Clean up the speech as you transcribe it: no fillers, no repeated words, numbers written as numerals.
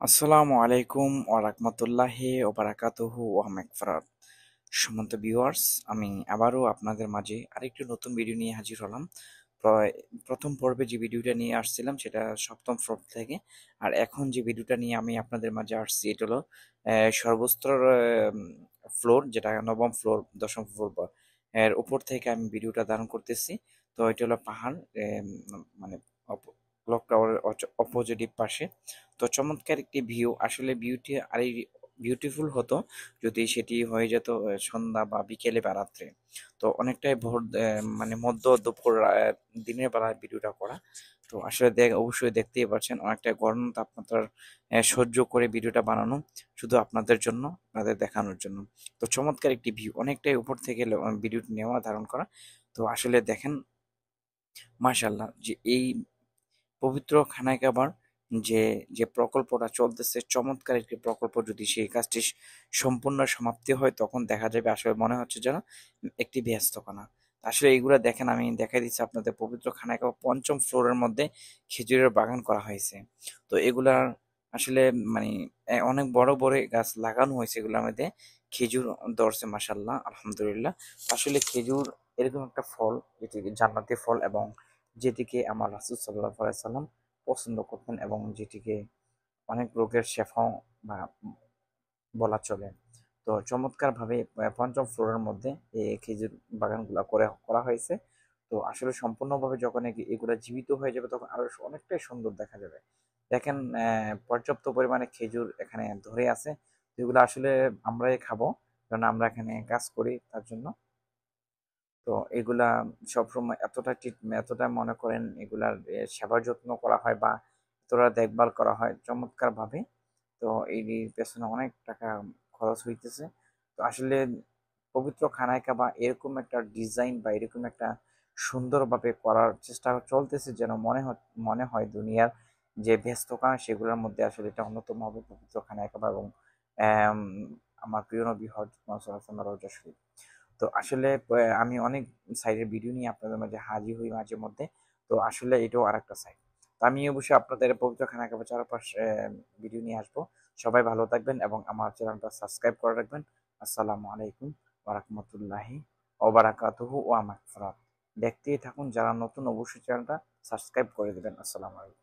আসসালামু আলাইকুম ওয়া রাহমাতুল্লাহি ওয়া বারাকাতুহু ওয়া মাগফিরাত। সম্মানিত ভিউয়ার্স, আমি আবারও আপনাদের মাঝে আরেকটি নতুন ভিডিও নিয়ে হাজির হলাম। প্রায় প্রথম পর্বে যে ভিডিওটা নিয়ে আসছিলাম সেটা সপ্তম ফ্লোর থেকে, আর এখন যে ভিডিওটা নিয়ে আমি আপনাদের মাঝে আসছি এটা হলো সর্বস্তর ফ্লোর, যেটা নবম ফ্লোর, দশম ফ্লোর বা এর উপর থেকে আমি ভিডিওটা ধারণ করতেছি। তো এটা হলো পাহাড়, মানে ক্লক টাওয়ারের অপোজিট পাশে। তো চমৎকার একটি ভিউ, আসলে ভিউটি আরই বিউটিফুল হতো যদি সেটি হয়ে যেত সন্ধ্যা বা বিকেলে বা রাত্রে। তো অনেকটাই ভোর, মানে মধ্য দুপুর, দিনের বেলায় ভিডিওটা করা। তো আসলে অবশ্যই দেখতেই পাচ্ছেন অনেকটা গরম তাপমাত্রার সহ্য করে ভিডিওটা বানানো, শুধু আপনাদের জন্য, আপনাদের দেখানোর জন্য। তো চমৎকার একটি ভিউ, অনেকটাই উপর থেকে ভিডিওটি নেওয়া, ধারণ করা। তো আসলে দেখেন, মাশাআল্লাহ, যে এই পবিত্র খানায় কাবার যে যে প্রকল্পটা চলতেছে, চমৎকার একটি প্রকল্প, যদি সেই কাজটি সম্পূর্ণ সমাপ্তি হয় তখন দেখা যাবে আসলে মনে হচ্ছে যেন একটি ব্যস্তখানা। আসলে এইগুলা দেখেন, আমি দেখাই দিচ্ছি আপনাদের। পবিত্র খানায় কাবা পঞ্চম ফ্লোরের মধ্যে খেজুরের বাগান করা হয়েছে। তো এগুলার আসলে মানে অনেক বড় বড় গাছ লাগানো হয়েছে, এগুলোর মধ্যে খেজুর ধরছে মাশাল্লাহ, আলহামদুলিল্লাহ। আসলে খেজুর এরকম একটা ফল, যেটি জান্নাতি ফল, এবং যেটিকে আমার রাসূল সাল্লাল্লাহু আলাইহি সাল্লাম পছন্দ করতেন, এবং যেটিকে অনেক রোগের শেফাও বা বলা চলে। তো চমৎকারভাবে পঞ্চম ফ্লোরের মধ্যে এই খেজুর বাগানগুলা করা হয়েছে। তো আসলে সম্পূর্ণভাবে যখন এগুলা জীবিত হয়ে যাবে তখন আরো অনেকটাই সুন্দর দেখা যাবে। দেখেন, পর্যাপ্ত পরিমাণে খেজুর এখানে ধরে আছে, যেগুলো আসলে আমরাই খাবো, কারণ আমরা এখানে কাজ করি তার জন্য। তো এগুলা সবসময় এতটা মনে করেন এগুলার সেবা যত্ন করা হয় বা এতটা দেখভাল করা হয় চমৎকার ভাবে। তো এই পেছনে অনেক টাকা খরচ হইতেছে। তো আসলে পবিত্র খানায় কাবা এরকম একটা ডিজাইন বা এরকম একটা সুন্দরভাবে করার চেষ্টা চলতেছে, যেন মনে হয় দুনিয়ার যে ব্যস্তকানা সেগুলোর মধ্যে আসলে এটা অন্যতম হবে পবিত্র খানায় কাবা, এবং আম, আমার প্রিয় নবী হযরত মুহাম্মদ সাল্লাল্লাহু আলাইহি ওয়াসাল্লামের রওজা শরীফ। তো আসলে আমি অনেক সাইডের ভিডিও নিয়ে আপনাদের মাঝে হাজির হই মাঝে মধ্যে। তো আসলে এটাও আরেকটা সাইড। তো আমি অবশ্যই আপনাদের পবিত্র খানা কাবা চারপাশ ভিডিও নিয়ে আসবো। সবাই ভালো থাকবেন এবং আমার চ্যানেলটা সাবস্ক্রাইব করে রাখবেন। আসসালামু আলাইকুম ওয়া রাহমাতুল্লাহি ওয়া বারাকাতুহু ওয়া মাগফিরাত। দেখতেই থাকুন, যারা নতুন অবশ্যই চ্যানেলটা সাবস্ক্রাইব করে দেবেন। আসসালামু আলাইকুম।